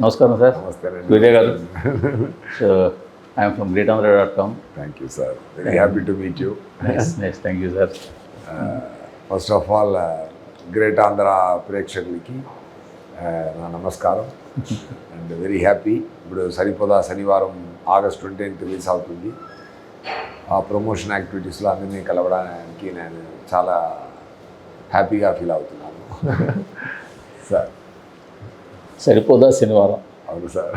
నమస్కారం సార్. నమస్కారం సూర్య గారు. So I'm from greatanandra.com. Thank you sir, very happy to meet you. Nice, thank you sir. First of all great Andhra ప్రేక్షకులకి నా నమస్కారం and very happy. ఇప్పుడు సరిపోదా శనివారం August 20 రిలీజ్ అవుతుంది. ఆ ప్రమోషన్ యాక్టివిటీస్లో అందరినీ కలవడానికి నేను చాలా హ్యాపీగా ఫీల్ అవుతున్నాను సార్. సరిపోదా శనివారం? అవును సార్.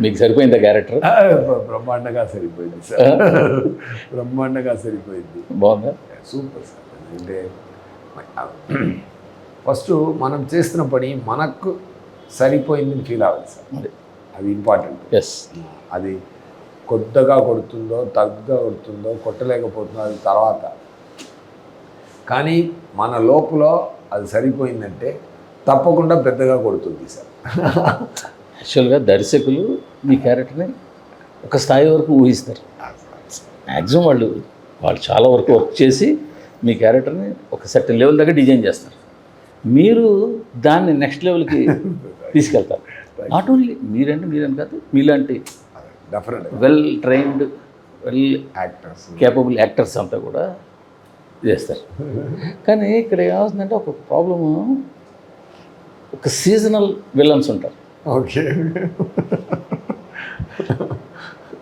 మీకు సరిపోయిందా క్యారెక్టర్? బ్రహ్మాండంగా సరిపోయింది సార్, బ్రహ్మాండంగా సరిపోయింది. బాగుందా? Super sir. అంటే ఫస్ట్ మనం చేస్తున్న పని మనకు సరిపోయిందని ఫీల్ అవ్వాలి సార్, అది ఇంపార్టెంట్. ఎస్. అది కొత్తగా కొడుతుందో తగ్గుగా కొడుతుందో కొట్టలేకపోతుందో అది తర్వాత, కానీ మన లోపల అది సరిపోయిందంటే తప్పకుండా పెద్దగా కొడుతుంది సార్. యాక్చువల్గా దర్శకులు మీ క్యారెక్టర్ని ఒక స్థాయి వరకు ఊహిస్తారు. మ్యాక్సిమం వాళ్ళు చాలా వరకు వర్క్ చేసి మీ క్యారెక్టర్ని ఒక సర్టన్ లెవెల్ దగ్గర డిజైన్ చేస్తారు. మీరు దాన్ని నెక్స్ట్ లెవెల్కి తీసుకెళ్తారు. నాట్ ఓన్లీ మీరని కాదు, మీలాంటి well trained, well actors, capable actors అంతా కూడా చేస్తారు. కానీ ఇక్కడ ఏమవుతుందంటే ఒక ప్రాబ్లము, ఒక సీజనల్ విలన్స్ ఉంటారు. ఓకే.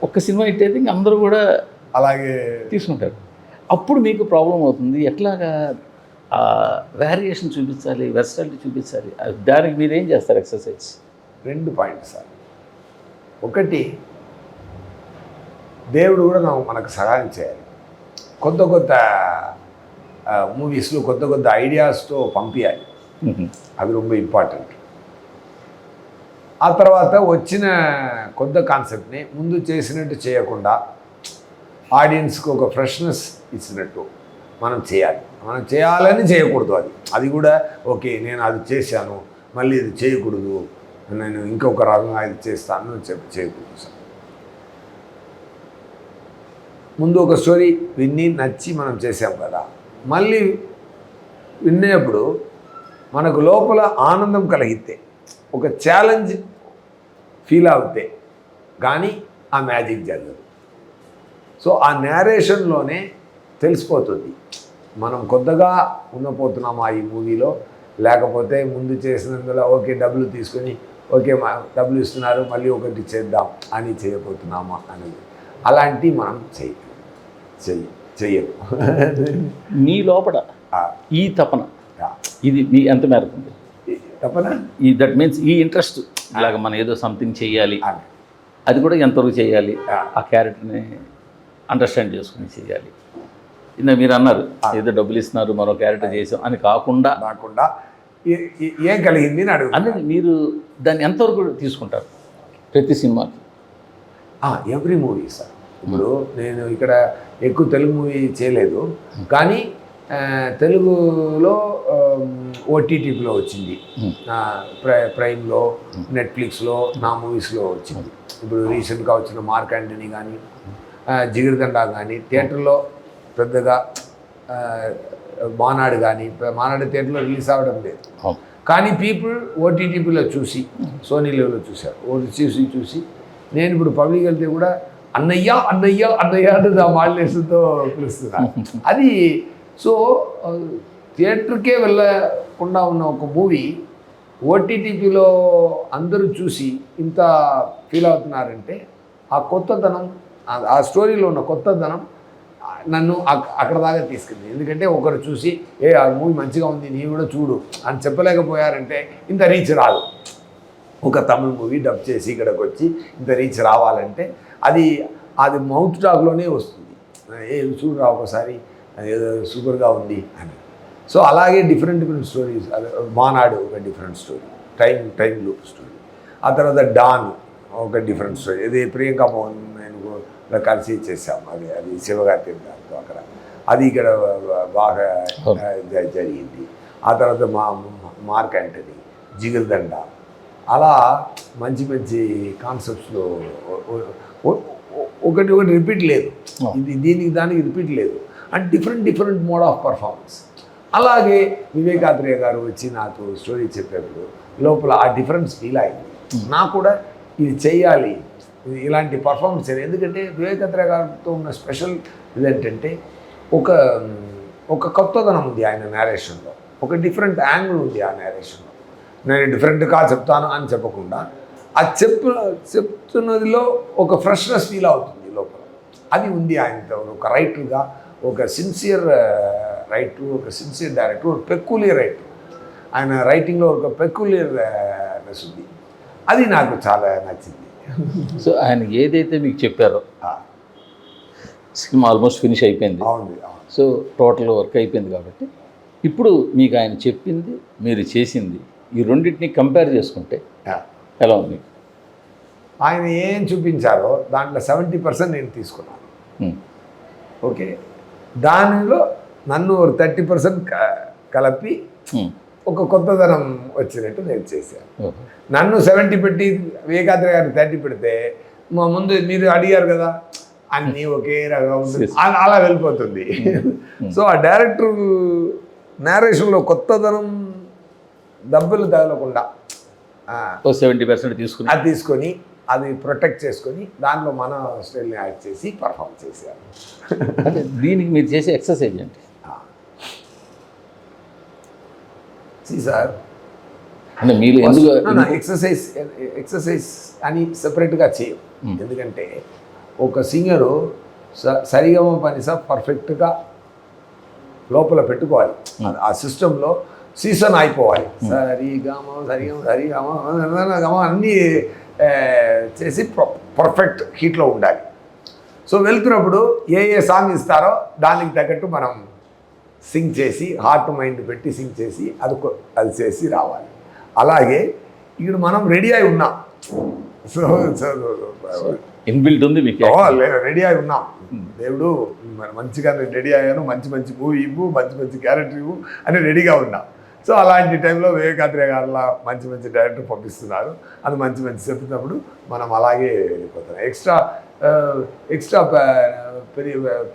ఒక్క సినిమా హిట్ అయితే ఇంక అందరూ కూడా అలాగే తీసుకుంటారు. అప్పుడు మీకు ప్రాబ్లం అవుతుంది. ఎట్లాగా వేరియేషన్ చూపించాలి, వెర్సాలిటీ చూపించాలి, దానికి మీరు ఏం చేస్తారు? ఎక్సర్సైజ్. 2 points sir. ఒకటి, దేవుడు కూడా మనకు సహాయం చేయాలి. కొత్త కొత్త మూవీస్లో కొత్త కొత్త ఐడియాస్తో పంపించాలి, అది ரொம்ப ఇంపార్టెంట్. ఆ తర్వాత వచ్చిన కొత్త కాన్సెప్ట్ని ముందు చేసినట్టు చేయకుండా ఆడియన్స్కి ఒక ఫ్రెష్నెస్ ఇచ్చినట్టు మనం చేయాలి. మనం చేయాలని చేయకూడదు. అది కూడా ఓకే నేను అది చేశాను మళ్ళీ ఇది చేయకూడదు, నేను ఇంకొక రకంగా ఇది చేస్తాను అని చెప్పి చేయకూడదు సార్. ముందు ఒక స్టోరీ విని నచ్చి మనం చేసాం కదా, మళ్ళీ వినేప్పుడు మనకు లోపల ఆనందం కలిగితే, ఒక ఛాలెంజ్ ఫీల్ అవుతే కానీ ఆ మ్యాజిక్ జరగదు. సో ఆ నేరేషన్లోనే తెలిసిపోతుంది మనం కొత్తగా ఉండబోతున్నామా ఈ మూవీలో, లేకపోతే ముందు చేసినందులో ఓకే డబ్బులు తీసుకొని ఓకే డబ్బులు ఇస్తున్నారు మళ్ళీ ఒకటి చేద్దాం అని చేయబోతున్నామా అనేది. అలాంటివి మనం చెయ్యరు. మీ లోపల ఈ తపన ఇది మీ ఎంత మేరకు ఉంది? తపన ఈ దట్ మీన్స్ ఈ ఇంట్రెస్ట్, ఇలాగ మనం ఏదో సంథింగ్ చేయాలి, అది కూడా ఎంతవరకు చేయాలి, ఆ క్యారెక్టర్ని అండర్స్టాండ్ చేసుకుని చేయాలి. ఇందాక మీరు అన్నారు ఏదో డబ్బులు ఇస్తున్నారు మరో క్యారెక్టర్ చేసాం అని కాకుండా ఏం కలిగింది అని అడుగు. అందుకే మీరు దాన్ని ఎంతవరకు తీసుకుంటారు ప్రతి సినిమాకి? Every movie sir. ఇప్పుడు నేను ఇక్కడ ఎక్కువ తెలుగు మూవీ చేయలేదు, కానీ తెలుగులో ఓటీటీలో వచ్చింది, ప్రైమ్లో, నెట్ఫ్లిక్స్లో, నా మూవీస్లో వచ్చింది. ఇప్పుడు రీసెంట్గా వచ్చిన మార్క్ యాంటనీ కానీ, జిగిరిదండ కానీ థియేటర్లో పెద్దగా, మానాడు కానీ, మానాడు థియేటర్లో రిలీజ్ అవ్వడం లేదు, కానీ పీపుల్ ఓటీటీలో చూసి, సోనీ లెవెల్లో చూశారు. చూసి నేను ఇప్పుడు పబ్లిక్ వెళ్తే కూడా అన్నయ్య అన్నయ్య అన్నయ్య అంటే ఆ మాడ్యులేషన్తో పిలుస్తున్నాను. అది సో థియేటర్కే వెళ్ళకుండా ఉన్న ఒక మూవీ ఓటీటీలో అందరూ చూసి ఇంత ఫీల్ అవుతున్నారంటే ఆ కొత్తదనం, ఆ స్టోరీలో ఉన్న కొత్తదనం నన్ను అక్కడ దాకా తీసుకెళ్ళింది. ఎందుకంటే ఒకరు చూసి ఆ మూవీ మంచిగా ఉంది నీ కూడా చూడు అని చెప్పలేకపోయారంటే ఇంత రీచ్ రాదు. ఒక తమిళ మూవీ డబ్ చేసి ఇక్కడికి వచ్చి ఇంత రీచ్ రావాలంటే అది మౌత్ టాక్లోనే వస్తుంది. చూడరా ఒకసారి ఏదో సూపర్గా ఉంది అని. సో అలాగే డిఫరెంట్ స్టోరీస్. మానాడు ఒక different story, time loop story. ఆ తర్వాత డాన్ ఒక డిఫరెంట్ స్టోరీ, ఇది ప్రియాంక మోహన్ నేను కలిసి చేసాము. అది శివగారి దాంతో అక్కడ, అది ఇక్కడ బాగా జరిగింది. ఆ తర్వాత మార్క్ యాంటనీ, జిగిరిదండ, అలా మంచి మంచి కాన్సెప్ట్స్లో ఒకటి రిపీట్ లేదు, దీనికి దానికి రిపీట్ లేదు, and different mode of performance. అలాగే వివేకాత్రేయ గారు వచ్చి నాకు స్టోరీ చెప్పేప్పుడు లోపల ఆ డిఫరెన్స్ ఫీల్ అయింది. నాకు కూడా ఇది చెయ్యాలి, ఇది ఇలాంటి పర్ఫార్మెన్స్ చేయాలి. ఎందుకంటే వివేకాత్ర గారితో ఉన్న స్పెషల్ ఇదేంటంటే ఒక కొత్తదనం ఉంది ఆయన నేరేషన్లో, ఒక డిఫరెంట్ యాంగిల్ ఉంది ఆ నేరేషన్లో. నేను డిఫరెంట్గా చెప్తాను అని చెప్పకుండా ఆ చెప్తున్నదిలో ఒక ఫ్రెష్నెస్ ఫీల్ అవుతుంది లోపల. అది ఉంది ఆయనతో. ఒక రైటర్గా, ఒక సిన్సియర్ రైటర్, ఒక సిన్సియర్ డైరెక్టర్, ఒక పెక్యులియర్ రైటర్. ఆయన రైటింగ్లో ఒక పెక్యులియర్నెస్ ఉంది. అది నాకు చాలా నచ్చింది. సో ఆయన ఏదైతే మీకు చెప్పారో సినిమా ఆల్మోస్ట్ ఫినిష్ అయిపోయింది. అవును. సో టోటల్ వర్క్ అయిపోయింది కాబట్టి ఇప్పుడు మీకు ఆయన చెప్పింది, మీరు చేసింది, ఈ రెండింటిని కంపేర్ చేసుకుంటే ఎలా ఉంది? ఆయన ఏం చూపించారో దాంట్లో 70% నేను తీసుకున్నాను. ఓకే, దానిలో నన్ను 30% కలిపి ఒక కొత్తదనం వచ్చినట్టు నేను చేశాను. నన్ను 70 పెట్టి వివేకాత్ర గారిని 30 పెడితే మా ముందు మీరు అడిగారు కదా, అన్నీ ఒకే రకంగా ఉంటుంది, అలా వెళ్ళిపోతుంది. సో ఆ డైరెక్టర్ నేరేషన్లో కొత్తదనం దెబ్బలు తగలకుండా 70% తీసుకుని అది తీసుకొని అది ప్రొటెక్ట్ చేసుకొని దాంట్లో మన స్టైల్ని యాడ్ చేసి పర్ఫామ్ చేశారు. అంటే దీనికి మీరు చేసే ఎక్సర్సైజ్ ఏంటి? సార్ అంటే మీరు ఎందుకు ఎక్సర్సైజ్ అని సపరేట్గా చేయం. ఎందుకంటే ఒక సింగరు సరిగమ పనిస పర్ఫెక్ట్గా లోపల పెట్టుకోవాలి. ఆ సిస్టంలో సీజన్ అయిపోవాలి. సరిగమ అన్నీ చేసి పర్ఫెక్ట్ హీట్లో ఉండాలి. సో వెళ్తున్నప్పుడు ఏ సాంగ్ ఇస్తారో దానికి తగ్గట్టు మనం సింగ్ చేసి హార్ట్ మైండ్ పెట్టి సింగ్ చేసి అది చేసి రావాలి. అలాగే ఇక్కడ మనం రెడీ అయి ఉన్నాం. సో ఇన్బిల్ట్ ఉంది మీకు, రెడీ అయి ఉన్నాం. దేవుడు మంచిగా నేను రెడీ అయ్యాను, మంచి మూవీ ఇవ్వు, మంచి క్యారెక్టర్ ఇవ్వు అని రెడీగా ఉన్నా. సో అలాంటి టైంలో వివేకాత్ర గారిలా మంచి డైరెక్టర్ పంపిస్తున్నారు. అది మంచి చెప్తున్నప్పుడు మనం అలాగే వెళ్ళిపోతాం. ఎక్స్ట్రా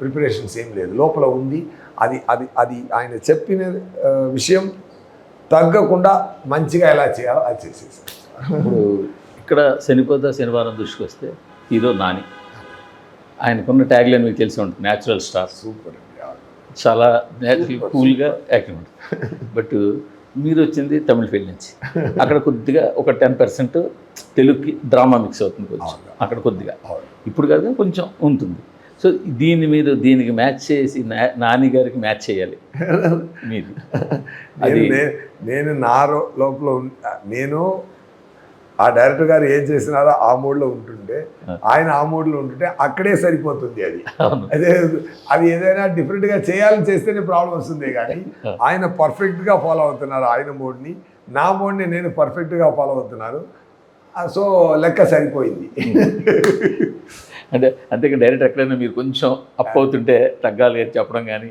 ప్రిపరేషన్స్ ఏం లేదు, లోపల ఉంది. అది ఆయన చెప్పిన విషయం తగ్గకుండా మంచిగా ఎలా చేయాలో అది చేసేసాం. ఇప్పుడు ఇక్కడ శనివారం దృష్టికి వస్తే హీరో నాని, ఆయనకున్న ట్యాగ్ లైన్ మీకు తెలిసి ఉంటుంది, న్యాచురల్ స్టార్. సూపర్, చాలా కూల్గా యాక్టింగ్ ఉంటుంది. బట్ మీరు వచ్చింది తమిళ ఫీల్డ్ నుంచి, అక్కడ కొద్దిగా ఒక 10% తెలుగుకి డ్రామా మిక్స్ అవుతుంది కొంచెం అక్కడ కొద్దిగా. ఇప్పుడు కాదు కొంచెం ఉంటుంది. సో దీనికి మ్యాచ్ చేసి నాని గారికి మ్యాచ్ చేయాలి మీరు. నేను నా లోపల నేను ఆ డైరెక్టర్ గారు ఏం చేసినారో ఆ మూడ్లో ఉంటుంటే, ఆయన ఆ మూడ్లో ఉంటుంటే అక్కడే సరిపోతుంది. అది ఏదైనా డిఫరెంట్గా చేయాలని చేస్తేనే ప్రాబ్లం వస్తుంది. కానీ ఆయన పర్ఫెక్ట్గా ఫాలో అవుతున్నారు ఆయన మోడ్ని, నా మోడ్ని నేను పర్ఫెక్ట్గా ఫాలో అవుతున్నారు. సో లెక్క సరిపోయింది. అంటే అంతేకాని డైరెక్ట్ ఎక్కడైనా మీరు కొంచెం అప్ అవుతుంటే తగ్గాలి అని చెప్పడం కానీ,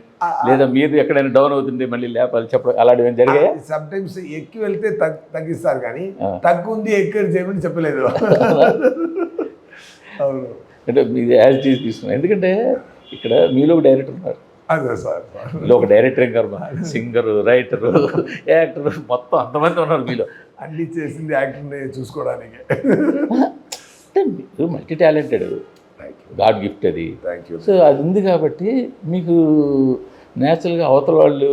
లేదా మీరు ఎక్కడైనా డౌన్ అవుతుంటే మళ్ళీ లేపాలి చెప్పడం, అలాంటివి ఏం జరిగాయి? సమ్ టైమ్స్ ఎక్కువ వెళ్తే తగ్గిస్తారు కానీ తగ్గుంది ఎక్కువ చేయమని చెప్పలేదు. అవును, అంటే మీరు యాజ్ తీసుకున్నారు. ఎందుకంటే ఇక్కడ మీలో ఒక డైరెక్టర్ ఉన్నారు. అదే సార్, మీలో ఒక డైరెక్టర్ గారు, సింగరు, రైటరు, యాక్టర్, మొత్తం అంతమంది ఉన్నారు మీలో. అన్ని చేసింది యాక్టర్ని చూసుకోవడానికి. అంటే మీరు మల్టీ టాలెంటెడ్, గాడ్ గిఫ్ట్ అది. సో అది ఉంది కాబట్టి మీకు న్యాచురల్గా అవతల వాళ్ళు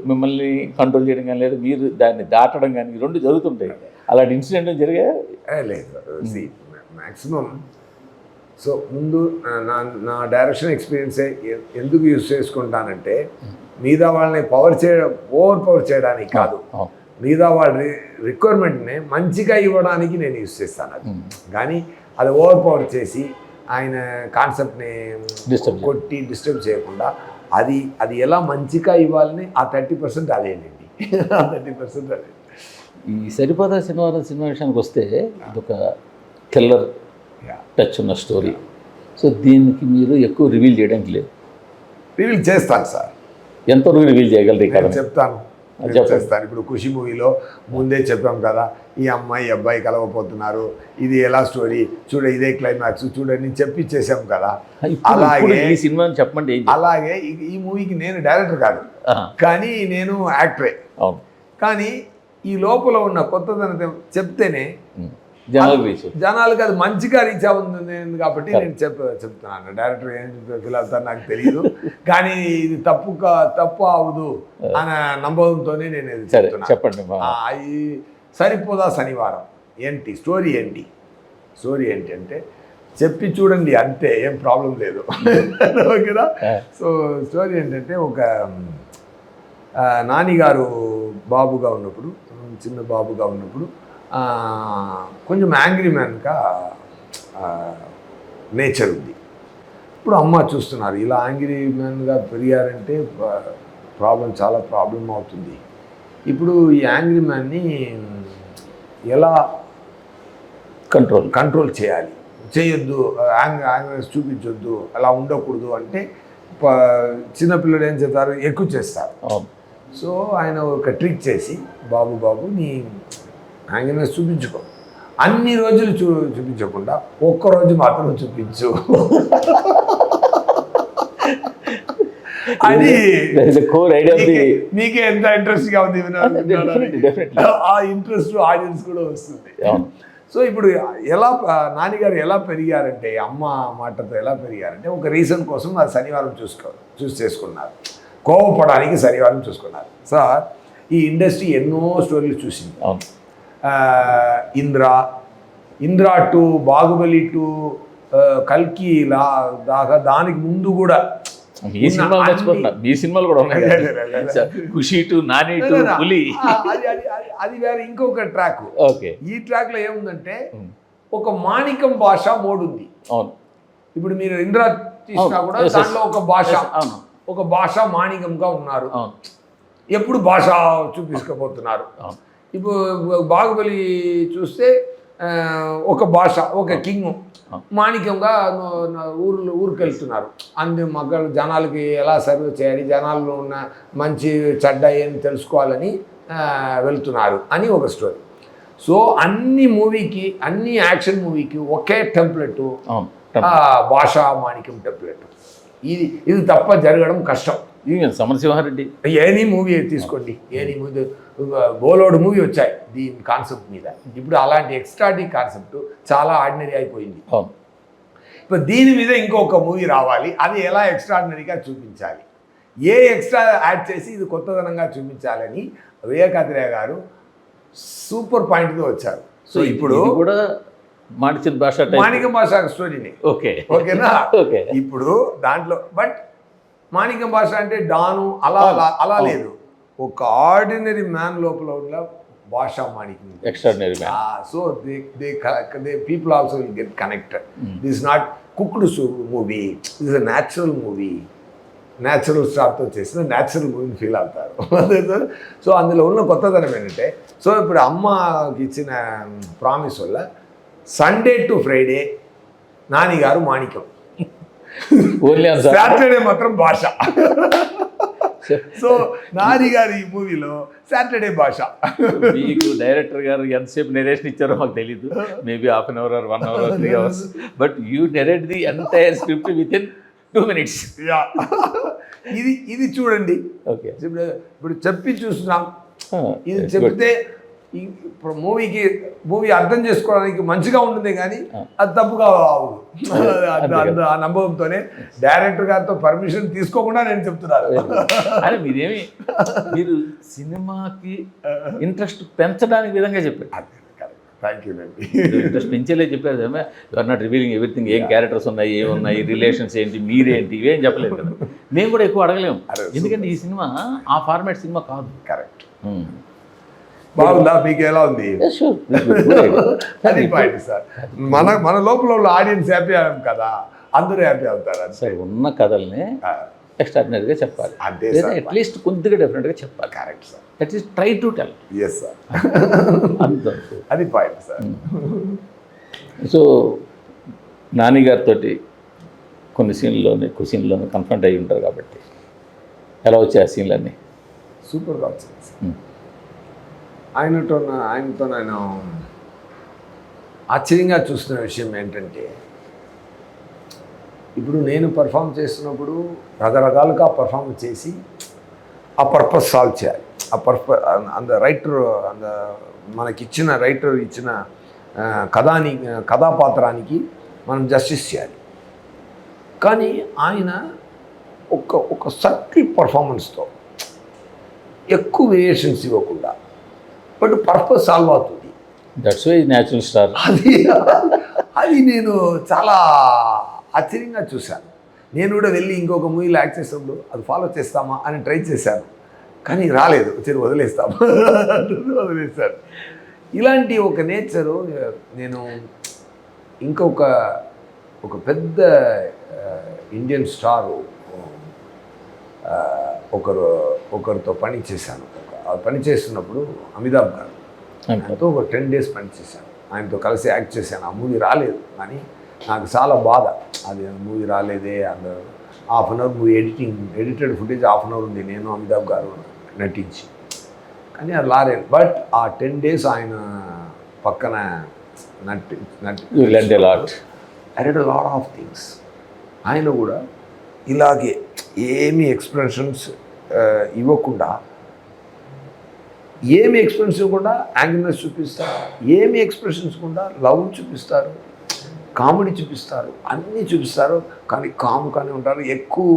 మిమ్మల్ని కంట్రోల్ చేయడం కానీ, లేదా మీరు దాన్ని దాటడం కానీ, ఈ రెండు జరుగుతుంటాయి. అలాంటి ఇన్సిడెంట్ జరిగా లేదు మ్యాక్సిమం. సో ముందు నా డైరెక్షన్ ఎక్స్పీరియన్సే ఎందుకు యూజ్ చేసుకుంటానంటే, మిగతా వాళ్ళని ఓవర్ పవర్ చేయడానికి కాదు, మిగతా వాళ్ళ రిక్వైర్మెంట్ని మంచిగా ఇవ్వడానికి నేను యూజ్ చేస్తాను. అది కానీ అది ఓవర్ పవర్ చేసి ఆయన కాన్సెప్ట్ని కొట్టి డిస్టర్బ్ చేయకుండా అది ఎలా మంచిగా ఇవ్వాలని ఆ 30% అదేనండి. ఆ 30% అదే. ఈ శనివారం సినిమా విషయానికి వస్తే ఇదొక థ్రిల్లర్ టచ్ ఉన్న స్టోరీ. సో దీనికి మీరు ఎక్కువ రివీల్ చేయడానికి లేదు. రివీల్ చేస్తాను సార్, ఎంతవరకు రివీల్ చేయగలరు? చెప్తాను చేస్తాను. ఇప్పుడు ఖుషి మూవీలో ముందే చెప్పాం కదా, ఈ అమ్మాయి అబ్బాయి కలవపోతున్నారు, ఇది ఎలా స్టోరీ చూడ, ఇదే క్లైమాక్స్ చూడని చెప్పి చేసాం కదా. అలాగే ఈ సినిమాని చెప్పండి. అలాగే ఈ మూవీకి నేను డైరెక్టర్ కాదు, కానీ నేను యాక్టరే. కానీ ఈ లోపల ఉన్న కొత్తదనం చెప్తేనే జనాలకు రీచ్ జనాలకు అది మంచిగా రీచ్ అవుతుంది కాబట్టి నేను చెప్తున్నాను. డైరెక్టర్ ఏం ఫీల్ అవుతారు నాకు తెలియదు, కానీ ఇది తప్పు అవదు అనే నమ్మకంతోనే నేను ఇది చెప్తున్నాను. చెప్పండి. అది సరిపోదా శనివారం ఏంటి స్టోరీ ఏంటి అంటే చెప్పి చూడండి అంతే, ఏం ప్రాబ్లం లేదు. ఓకేనా? సో స్టోరీ ఏంటంటే ఒక నానిగారు బాబుగా ఉన్నప్పుడు, చిన్న బాబుగా ఉన్నప్పుడు కొంచెం యాంగ్రీ మ్యాన్గా నేచర్ ఉంది. ఇప్పుడు అమ్మ చూస్తున్నారు ఇలా యాంగ్రీ మ్యాన్గా పెరిగారంటే చాలా ప్రాబ్లం అవుతుంది. ఇప్పుడు ఈ యాంగ్రీ మ్యాన్ని ఎలా కంట్రోల్ చేయొద్దు, యాంగ్రీనెస్ చూపించొద్దు, అలా ఉండకూడదు అంటే చిన్నపిల్లలు ఏం చేస్తారు, ఎక్కువ చేస్తారు. సో ఆయన ఒక ట్రిక్ చేసి బాబు నీ యాంగ్రీనెస్ చూపించుకో, అన్ని రోజులు చూపించకుండా ఒక్కరోజు మాత్రం చూపించు అది మీకే ఎంత ఇంట్రెస్ట్గా ఉంది, ఆ ఇంట్రెస్ట్ ఆడియన్స్ కూడా వస్తుంది. సో ఇప్పుడు ఎలా నాన్నగారు ఎలా పెరిగారంటే, అమ్మ మాటతో ఎలా పెరిగారంటే ఒక రీజన్ కోసం అది శనివారం చేసుకున్నారు, కోపపడానికి శనివారం చూసుకున్నారు. సార్ ఈ ఇండస్ట్రీ ఎన్నో స్టోరీలు చూసింది. ఇంద్రా 2, బాహుబలి 2, కల్కి దాకా, దానికి ముందు కూడా ఈ సినిమాలు మర్చిపోతున్నా, ఈ సినిమాలు కూడా ఉన్నాయి. ఖుషి 2, నాని 2, పులి, అది వేరే ఇంకొక ట్రాక్. ఓకే, ఈ ట్రాక్ లో ఏముందంటే ఒక మాణికం భాష మోడ్ ఉంది. అవును, ఇప్పుడు మీరు ఇంద్ర తీసినా కూడా దాంట్లో ఒక భాష మాణికంగా ఉన్నారు. ఎప్పుడు భాష చూపించకపోతున్నారు. ఇప్పుడు బాహుబలి చూస్తే ఒక భాష, ఒక కింగ్ మాణిక్యంగా ఊరికి వెళ్తున్నారు. మగ్గలు జనాలకి ఎలా సర్వ్ చేయాలి, జనాల్లో ఉన్న మంచి చెడ్డ ఏమి తెలుసుకోవాలని వెళ్తున్నారు అని ఒక స్టోరీ. సో అన్ని యాక్షన్ మూవీకి ఒకే టెంప్లెట్, భాషా మాణిక్యం టెంప్లెట్. ఇది తప్ప జరగడం కష్టం. సమరసింహారెడ్డి ఏనీ మూవీ తీసుకోండి, ఏనీ మూవీ, బోలోడు మూవీ వచ్చాయి దీని కాన్సెప్ట్ మీద. ఇప్పుడు అలాంటి ఎక్స్ట్రాడీ కాన్సెప్ట్ చాలా ఆర్డినరీ అయిపోయింది. ఇప్పుడు దీని మీద ఇంకొక మూవీ రావాలి, అది ఎలా ఎక్స్ట్రాడినరీగా చూపించాలి, ఎక్స్ట్రా యాడ్ చేసి ఇది కొత్తదనంగా చూపించాలని వివేకాత్రేయ గారు సూపర్ పాయింట్తో వచ్చారు. సో ఇప్పుడు కూడా మాణిక్యం భాష స్టోరీని ఓకేనా. ఇప్పుడు దాంట్లో బట్ మాణిక్యం భాష అంటే డాను అలా లేదు, ఒక ఆర్డినరీ మ్యాన్ లోపల ఉన్న Baasha Manikyam, extraordinary man. So they people also will get connected. This not cooked movie, this a natural movie, natural స్టార్తో చేసిన న్యాచురల్ మూవీని ఫీల్ అవుతారు. సో అందులో ఉన్న కొత్తదనం ఏంటంటే, సో ఇప్పుడు అమ్మకి ఇచ్చిన ప్రామిస్ వల్ల సండే టు ఫ్రైడే నానిగారు మాణిక్యం, సాటర్డే మాత్రం భాష. సో నాని గారు ఈ మూవీలో సాటర్డే భాష. మీకు డైరెక్టర్ గారు ఎంతసేపు నెరేషన్ ఇచ్చారో మాకు తెలీదు, maybe half an hour or 1 hour or 3 hours, but you narrate the entire script within 2 minutes. ఇది చూడండి. ఓకే, ఇప్పుడు చెప్పి చూస్తున్నాం, ఇది చెప్తే ఇప్పుడు మూవీ అర్థం చేసుకోవడానికి మంచిగా ఉంటుంది, కానీ అది తప్పుగా అవ్వదు. ఆ నమ్మకంతోనే డైరెక్టర్ గారితో పర్మిషన్ తీసుకోకుండా నేను చెప్తున్నాను. అరే మీరు సినిమాకి ఇంట్రెస్ట్ పెంచడానికి విధంగా చెప్పారు. థ్యాంక్ యూ అండి. ఇంట్రెస్ట్ పెంచేలే చెప్పారు. యూఆర్ నాట్ రివీలింగ్ ఎవ్రీథింగ్, ఏం క్యారెక్టర్స్ ఉన్నాయి, ఏమున్నాయి, రిలేషన్స్ ఏంటి, మీరేంటి, ఇవేం చెప్పలేదు కదా. మేము కూడా ఎక్కువ అడగలేము, ఎందుకంటే ఈ సినిమా ఆ ఫార్మాట్ సినిమా కాదు. కరెక్ట్. బాగుందా, మీకు ఎలా ఉంది? అది పాయింట్ సార్. మన లోపల ఆడియన్స్ హ్యాపీ అయ్యాం కదా, అందరూ హ్యాపీ అవుతారు. సార్ ఉన్న కథల్ని ఎక్స్ట్రాడినరీగా చెప్పాలి, అట్లీస్ట్ కొద్దిగా డిఫరెంట్గా చెప్పాలి. Correct sir. At least try to tell. Yes sir, అది పాయింట్ సార్. సో నానిగారితో కొన్ని సీన్లోనే కన్ఫ్రంట్ అయ్యి ఉంటారు కాబట్టి ఎలా వచ్చాయి ఆ సీన్లన్నీ? సూపర్గా వచ్చింది సార్. ఆయనతో నేను ఆశ్చర్యంగా చూస్తున్న విషయం ఏంటంటే, ఇప్పుడు నేను పర్ఫామ్ చేస్తున్నప్పుడు రకరకాలుగా పర్ఫామ్ చేసి ఆ పర్పస్ సాల్వ్ చేయాలి. ఆ రైటర్ మనకిచ్చిన రైటర్ ఇచ్చిన కథాపాత్రానికి మనం జస్టిస్ చేయాలి. కానీ ఆయన ఒక సటిల్ పర్ఫార్మెన్స్తో ఎక్కువ వేరియేషన్స్ ఇవ్వకుండా బట్ పర్పస్ సాల్వ్ అవుతుంది. That's why natural star. అది నేను చాలా ఆశ్చర్యంగా చూశాను. నేను కూడా వెళ్ళి ఇంకొక మూవీలో యాక్ట్ చేసినప్పుడు అది ఫాలో చేస్తామా అని ట్రై చేశాను, కానీ రాలేదు. వచ్చి వదిలేస్తాము వదిలేస్తాను. ఇలాంటి ఒక నేచరు నేను ఇంకొక పెద్ద ఇండియన్ స్టారు ఒకరితో పని చేశాను. పని చేస్తున్నప్పుడు అమితాబ్ గారు, ఆయనతో ఒక 10 days పని చేశాను. ఆయనతో కలిసి యాక్ట్ చేశాను. ఆ మూవీ రాలేదు, కానీ నాకు చాలా బాధ. అది మూవీ రాలేదే. అందరూ ½ an hour movie edited footage ½ an hour ఉంది, నేను అమితాబ్ గారు నటించి, కానీ అది రాలేదు. బట్ ఆ 10 days ఆయన పక్కన learned a lot. I read a lot of things. ఆయన కూడా ఇలాగే ఏమి ఎక్స్ప్రెషన్స్ ఇవ్వకుండా, ఏమి ఎక్స్ప్రెషన్స్ ఇవ్వకుండా యాంగ్నెస్ చూపిస్తారు, ఏమి ఎక్స్ప్రెషన్స్ ఇవ్వకుండా లవ్ చూపిస్తారు, కామెడీ చూపిస్తారు, అన్నీ చూపిస్తారు. కానీ కాముగానే ఉంటారు, ఎక్కువ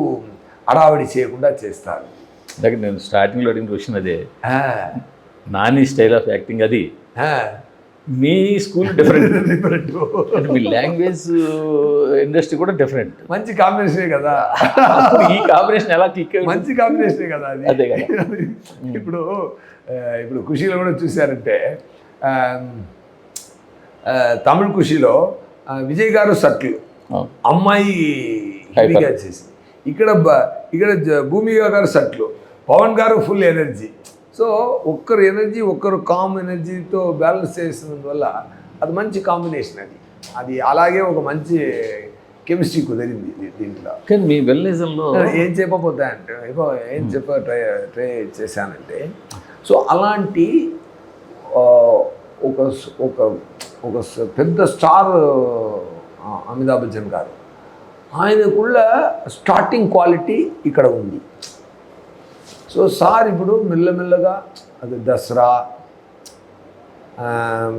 అడావిడి చేయకుండా చేస్తారు. అలాగే నేను స్టార్టింగ్లో అడిగిన క్వశ్చన్ అదే, నాని స్టైల్ ఆఫ్ యాక్టింగ్ అది, మీ స్కూల్ డిఫరెంట్ అంటే మీ లాంగ్వేజ్ ఇండస్ట్రీ కూడా డిఫరెంట్. మంచి కాంబినేషనే కదా. ఈ కాంబినేషన్ ఎలా క్లిక్? మంచి కాంబినేషనే కదా అది. అదే కదా. ఇప్పుడు ఖుషీలో కూడా చూశారంటే, తమిళ్ ఖుషీలో విజయ్ గారు సట్లు, అమ్మాయి హెవీగా చేసి, ఇక్కడ భూమిగా గారు సట్లు, పవన్ గారు ఫుల్ ఎనర్జీ. సో ఒక్కరు ఎనర్జీ, ఒక్కరు కామ్ ఎనర్జీతో బ్యాలెన్స్ చేసినందువల్ల అది మంచి కాంబినేషన్. అది అలాగే ఒక మంచి కెమిస్ట్రీ కుదిరింది దీంట్లో. కానీ మీ వెల్నేజంలో ఏం చెప్పబోతాయంటే, ఏం ట్రై చేశానంటే, సో అలాంటి ఒక పెద్ద స్టార్ అమితాబ్ బచ్చన్ గారు, ఆయనకుள்ள స్టార్టింగ్ క్వాలిటీ ఇక్కడ ఉంది. సో సార్ ఇప్పుడు మెల్లమెల్లగా అది దసరా,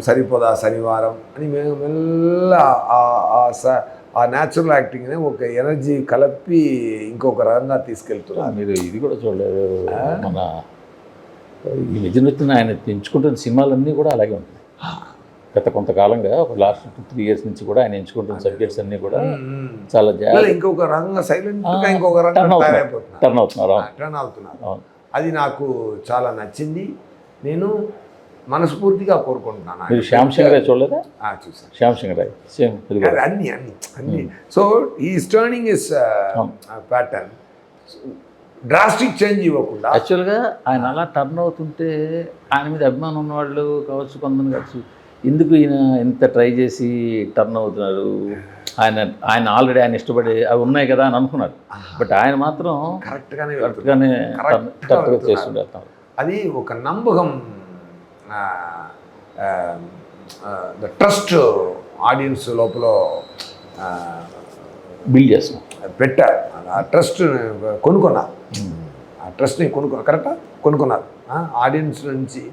సరిపోదా శనివారం అని మేము మెల్ల ఆ న్యాచురల్ యాక్టింగ్ని ఒక ఎనర్జీ కలిపి ఇంకొక రకంగా తీసుకెళ్తున్నారు. మీరు ఇది కూడా చూడలేదు, మన ఈ నిజ నృత్యం ఆయన ఎంచుకుంటున్న సినిమాలన్నీ కూడా అలాగే ఉంటాయి. గత కొంతకాలంగా ఒక లాస్ట్ 2-3 years నుంచి కూడా ఆయన ఎంచుకుంటున్న సబ్జెక్ట్స్ అన్నీ కూడా చాలా ఇంకొక రంగంగా సైలెంట్గా ఇంకొక రంగం టర్న్ అవుతున్నారు. అది నాకు చాలా నచ్చింది. నేను మనస్ఫూర్తిగా కోరుకుంటున్నాను. మీరు శ్యామ్ సింగ్ రాయ్ చూడలేదా? చూసాను. శ్యామ్ సింగ్ రాయ్ సేమ్ అన్ని. సో ఈ turning is pattern, drastic change ఇవ్వకుండా. యాక్చువల్గా ఆయన అలా టర్న్ అవుతుంటే ఆయన మీద అభిమానం ఉన్నవాళ్ళు కావచ్చు, కొంతమంది కావచ్చు, ఎందుకు ఈయన ఇంత ట్రై చేసి టర్న్ అవుతున్నారు, ఆయన ఆల్రెడీ ఆయన ఇష్టపడి అవి ఉన్నాయి కదా అని అనుకున్నారు. బట్ ఆయన మాత్రం కరెక్ట్గానే చేస్తుంటారు. అది ఒక నమ్మకం, ద ట్రస్ట్ ఆడియన్స్ లోపల బిల్డ్ చేస్తున్నాం, పెట్టారు. ఆ ట్రస్ట్ కొనుక్కున్నారు, ఆ ట్రస్ట్ని కరెక్టా కొనుక్కున్నారు ఆడియన్స్ నుంచి.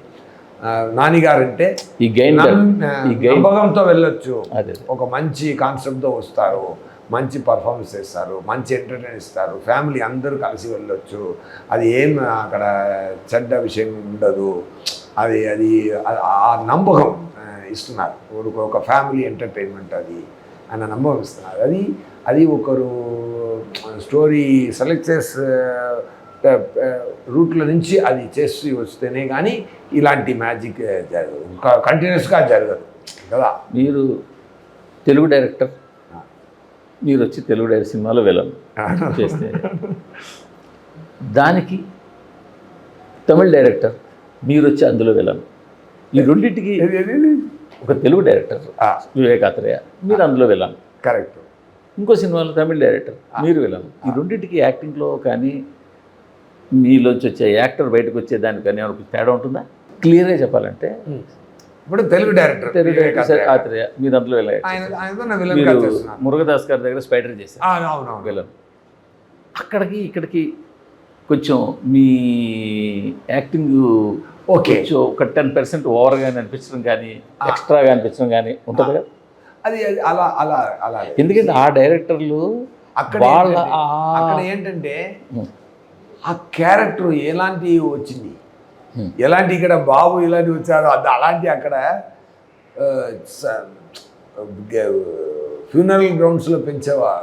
నానిగారు అంటే ఈ నమ్మకంతో వెళ్ళొచ్చు, ఒక మంచి కాన్సెప్ట్తో వస్తారు, మంచి పర్ఫార్మెన్స్ చేస్తారు, మంచి ఎంటర్టైన్ ఇస్తారు, ఫ్యామిలీ అందరూ కలిసి వెళ్ళొచ్చు, అది ఏం అక్కడ చెడ్డ విషయం ఉండదు, అది ఆ నమ్మకం ఇస్తున్నారు. ఒక ఫ్యామిలీ ఎంటర్టైన్మెంట్ అది అన్న నమ్మకం ఇస్తున్నారు. అది ఒకరు స్టోరీ సెలెక్ట్ చేసి రూట్ల నుంచి అది చేసి వస్తేనే కానీ ఇలాంటి మ్యాజిక్ జరగదు, కంటిన్యూస్గా జరగదు కదా. మీరు తెలుగు డైరెక్టర్, మీరు వచ్చి తెలుగు డైరెక్టర్ సినిమాలో వెళ్ళను చేస్తే, దానికి తమిళ డైరెక్టర్ మీరు వచ్చి అందులో వెళ్ళను, ఈ రెండింటికి ఒక తెలుగు డైరెక్టర్ వివేకాత్రేయ మీరు అందులో వెళ్ళాను, కరెక్ట్. ఇంకో సినిమాలో తమిళ డైరెక్టర్ మీరు వెళ్ళాను, ఈ రెండింటికి యాక్టింగ్లో కానీ మీలోంచి వచ్చే యాక్టర్ బయటకు వచ్చే దానికి కానీ ఏమైనా తేడా ఉంటుందా? క్లియర్గా చెప్పాలంటే ఇప్పుడు తెలుగు డైరెక్టర్ ఆత్రేయ మీరు అందులో వెళ్ళారు, మురుగదాస్ గారి దగ్గర స్పైడర్ చేశారు వెళ్ళాను, అక్కడికి ఇక్కడికి కొంచెం మీ యాక్టింగ్ ఓకే ఒక 10% ఓవర్గా అనిపించడం కానీ ఎక్స్ట్రాగా అనిపించడం కానీ ఉంటుంది కదా. అది అలా అలా అలా ఎందుకంటే ఆ డైరెక్టర్లు అక్కడ వాళ్ళ అక్కడ ఏంటంటే ఆ క్యారెక్టర్ ఎలాంటి వచ్చింది, ఎలాంటి ఇక్కడ బాబు ఇలాంటి వచ్చారో అది అలాంటి అక్కడ ఫ్యూనరల్ గ్రౌండ్స్లో పెంచేవా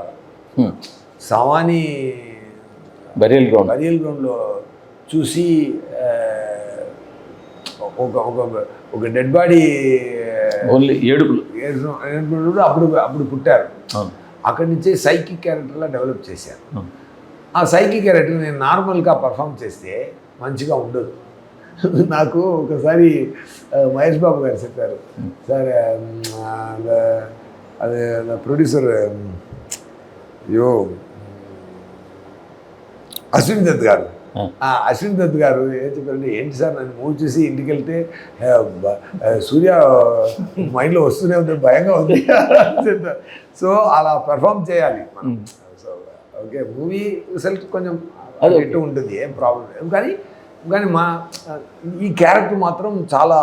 సవాని బరియల్ గ్రౌండ్లో చూసి ఒక ఒక ఒక డెడ్ బాడీ ఓన్లీ ఏడుపులు అప్పుడు పుట్టారు. అక్కడి నుంచే సైకిక్ క్యారెక్టర్లా డెవలప్ చేశారు. ఆ సైకిక్ క్యారెక్టర్ నేను నార్మల్గా పర్ఫామ్ చేస్తే మంచిగా ఉండదు. నాకు ఒకసారి మహేష్ బాబు గారు చెప్పారు, సార్ అదే ప్రొడ్యూసర్ అశ్విన్ దత్ గారు ఏం చెప్పారంటే, ఏంటి సార్ నన్ను మూవ్ చూసి ఇంటికి వెళ్తే సూర్య మైండ్లో వస్తూనే ఉంది, భయంగా ఉంది చెప్తారు. సో అలా పెర్ఫామ్ చేయాలి మనం. సో ఓకే, మూవీ రిజల్ట్ కొంచెం ఎటు ఉంటుంది, ఏం ప్రాబ్లం లేదు. కానీ ఈ క్యారెక్టర్ మాత్రం చాలా